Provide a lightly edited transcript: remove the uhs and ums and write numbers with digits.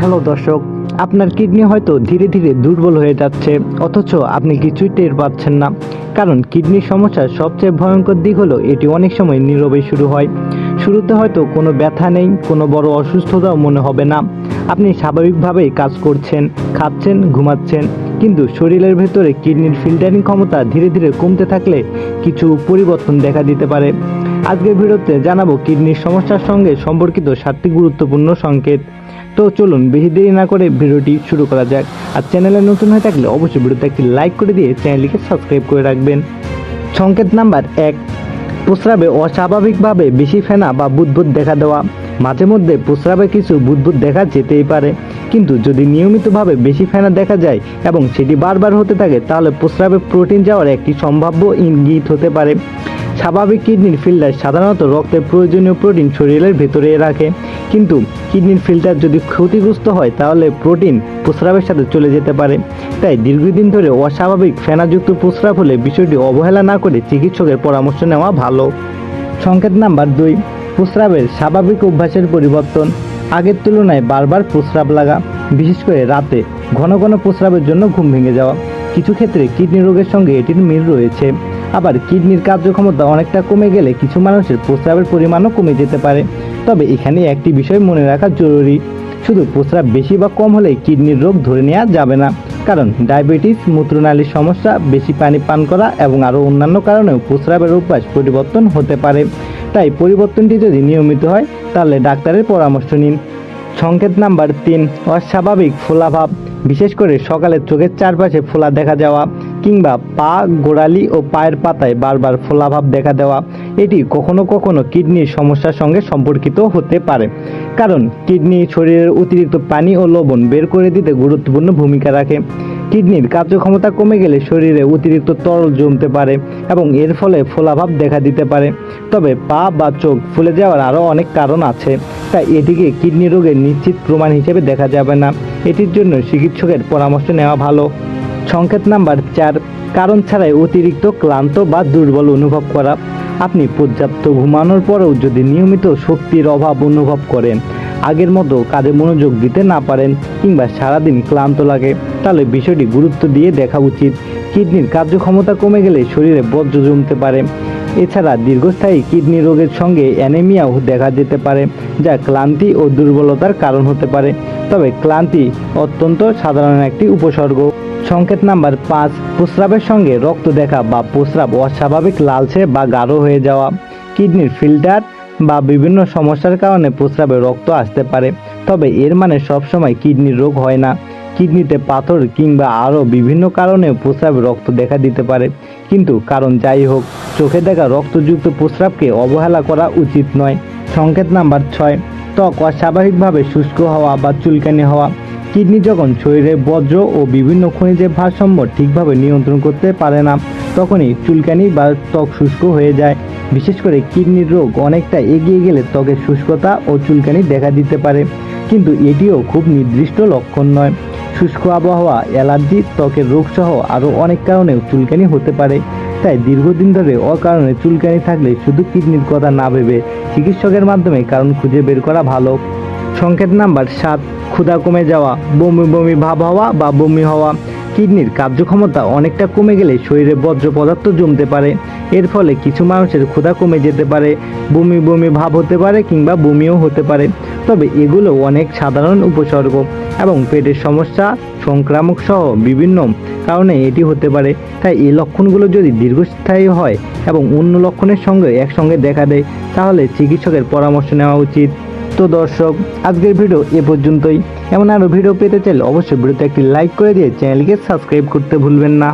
Hello দর্শক, আপনার kidney হয়তো ধীরে ধীরে দুর্বল হয়ে যাচ্ছে, অথচ আপনি কিছুই টের পাচ্ছেন না। কারণ কিডনির সমস্যার সবচেয়ে ভয়ঙ্কর দিক হলো এটি অনেক সময় নীরবে শুরু হয়। শুরুতে হয়তো কোনো ব্যথা নেই, কোনো বড় অসুস্থতাও মনে হবে না। আপনি স্বাভাবিকভাবেই কাজ করছেন, খাচ্ছেন, ঘুমাচ্ছেন, কিন্তু শরীরের ভেতরে কিডনির ফিল্টারিং ক্ষমতা ধীরে ধীরে কমতে থাকলে কিছু পরিবর্তন দেখা দিতে পারে। আজকের ভিডিওতে জানাবো কিডনির সমস্যার সঙ্গে সম্পর্কিত 7টি গুরুত্বপূর্ণ সংকেত। তো চলুন বেশি দেরি না করে ভিডিওটি শুরু করা যাক। আর চ্যানেলে নতুন হয়ে থাকলে অবশ্যই ভিডিওতে একটি লাইক করে দিয়ে চ্যানেলটিকে সাবস্ক্রাইব করে রাখবেন। সংকেত নাম্বার 1, প্রস্রাবে অস্বাভাবিকভাবে বেশি ফেনা বা বুদবুদ দেখা দেওয়া। মাঝে মধ্যে প্রস্রাবে কিছু বুদবুদ দেখা যেতেই পারে, কিন্তু যদি নিয়মিতভাবে বেশি ফেনা দেখা যায় এবং সেটি বারবার হতে থাকে, তাহলে প্রস্রাবে প্রোটিন যাওয়ার একটি সম্ভাব্য ইঙ্গিত হতে পারে। স্বাভাবিক কিডনির ফিল্টার সাধারণত রক্তের প্রয়োজনীয় প্রোটিন শরীরের ভেতরে রাখে, কিন্তু কিডনির ফিল্টার যদি ক্ষতিগ্রস্ত হয় তাহলে প্রোটিন প্রস্রাবের সাথে চলে যেতে পারে। তাই দীর্ঘদিন ধরে অস্বাভাবিক ফেনাযুক্ত প্রস্রাব হলে বিষয়টি অবহেলা না করে চিকিৎসকের পরামর্শ নেওয়া ভালো। সংকেত নাম্বার 2, প্রস্রাবের স্বাভাবিক অভ্যাসের পরিবর্তন। আগের তুলনায় বারবার প্রস্রাব লাগা, বিশেষ করে রাতে ঘন ঘন প্রস্রাবের জন্য ঘুম ভেঙে যাওয়া। কিছু ক্ষেত্রে কিডনি রোগের সঙ্গে এটির মিল রয়েছে। আবার কিডনির কার্যক্ষমতা অনেকটা কমে গেলে কিছু মানুষের প্রস্রাবের পরিমাণও কমে যেতে পারে। তবে এখানে একটি বিষয় মনে রাখা জরুরি, শুধু প্রস্রাব বেশি বা কম হলে কিডনির রোগ ধরে নেওয়া যাবে না। কারণ ডায়াবেটিস, মূত্রনালীর সমস্যা, বেশি পানি পান করা এবং আরও অন্যান্য কারণেও প্রস্রাবের অভ্যাস পরিবর্তন হতে পারে। তাই পরিবর্তনটি যদি নিয়মিত হয় তাহলে ডাক্তারের পরামর্শ নিন। সংকেত নাম্বার 3, অস্বাভাবিক ফোলাভাব। বিশেষ করে সকালে চোখের চারপাশে ফোলা দেখা যাওয়া কিংবা পা, গোড়ালি ও পায়ের পাতায় বারবার ফোলাভাব দেখা দেওয়া। এটি কখনো কখনো কিডনির সমস্যার সঙ্গে সম্পর্কিত হতে পারে, কারণ কিডনি শরীরের অতিরিক্ত পানি ও লবণ বের করে দিতে গুরুত্বপূর্ণ ভূমিকা রাখে। কিডনির কার্যক্ষমতা কমে গেলে শরীরে অতিরিক্ত তরল জমতে পারে এবং এর ফলে ফোলাভাব দেখা দিতে পারে। তবে পা বা চোখ ফুলে যাওয়ার আরও অনেক কারণ আছে, তাই এটিকে কিডনি রোগের নিশ্চিত প্রমাণ হিসেবে দেখা যাবে না। এটির জন্য চিকিৎসকের পরামর্শ নেওয়া ভালো। সংকেত নাম্বার 4, কারণ ছাড়াই অতিরিক্ত ক্লান্ত বা দুর্বল অনুভব করা। আপনি পর্যাপ্ত ঘুমানোর পরেও যদি নিয়মিত শক্তির অভাব অনুভব করেন, আগের মতো কাজে মনোযোগ দিতে না পারেন কিংবা সারাদিন ক্লান্ত লাগে, তাহলে বিষয়টি গুরুত্ব দিয়ে দেখা উচিত। কিডনির কার্যক্ষমতা কমে গেলে শরীরে বজ্র জমতে পারে। এছাড়া দীর্ঘস্থায়ী কিডনি রোগের সঙ্গে অ্যানিমিয়াও দেখা যেতে পারে, যা ক্লান্তি ও দুর্বলতার কারণ হতে পারে। তবে ক্লান্তি অত্যন্ত সাধারণ একটি উপসর্গ। সংকেত নাম্বার 5, প্রস্রাবের সঙ্গে রক্ত দেখা বা প্রস্রাব অস্বাভাবিক লালচে বা গাঢ় হয়ে যাওয়া। কিডনির ফিল্টার বা বিভিন্ন সমস্যার কারণে প্রস্রাবে রক্ত আসতে পারে, তবে এর মানে সবসময় কিডনির রোগ হয় না। কিডনিতে পাথর কিংবা আরও বিভিন্ন কারণেও প্রস্রাবে রক্ত দেখা দিতে পারে, কিন্তু কারণ যাই হোক, চোখে দেখা রক্তযুক্ত প্রস্রাবকে অবহেলা করা উচিত নয়। সংকেত নাম্বার 6, ত্বক অস্বাভাবিকভাবে শুষ্ক হওয়া বা চুলকানি হওয়া। কিডনি যখন শরীরে বজ্র ও বিভিন্ন খনিজের ভারসাম্য ঠিকভাবে নিয়ন্ত্রণ করতে পারে না, তখনই চুলকানি বা ত্বক শুষ্ক হয়ে যায়। বিশেষ করে কিডনির রোগ অনেকটা এগিয়ে গেলে ত্বকের শুষ্কতা ও চুলকানি দেখা দিতে পারে, কিন্তু এটিও খুব নির্দিষ্ট লক্ষণ নয়। শুষ্ক আবহাওয়া, অ্যালার্জি, ত্বকের রোগসহ আরও অনেক কারণেও চুলকানি হতে পারে। তাই দীর্ঘদিন ধরে অকারণে চুলকানি থাকলে শুধু কিডনির কথা না ভেবে চিকিৎসকের মাধ্যমে কারণ খুঁজে বের করা ভালো। সংকেত নাম্বার 7, ক্ষুধা কমে যাওয়া, বমি বমি ভাব হওয়া বা বমি হওয়া। কিডনির কার্যক্ষমতা অনেকটা কমে গেলে শরীরে বর্জ্য পদার্থ জমতে পারে। এর ফলে কিছু মানুষের ক্ষুধা কমে যেতে পারে, বমি বমি ভাব হতে পারে কিংবা বমিও হতে পারে। তবে এগুলো অনেক সাধারণ উপসর্গ এবং পেটের সমস্যা, সংক্রামক সহ বিভিন্ন কারণে এটি হতে পারে। তাই এই লক্ষণগুলো যদি দীর্ঘস্থায়ী হয় এবং অন্য লক্ষণের সঙ্গে একসঙ্গে দেখা দেয়, তাহলে চিকিৎসকের পরামর্শ নেওয়া উচিত। তো দর্শক, আজকের ভিডিও এ পর্যন্তই। এমন আরও ভিডিও পেতে চাইলে অবশ্যই ভিডিওতে একটি লাইক করে দিয়ে চ্যানেলকে সাবস্ক্রাইব করতে ভুলবেন না।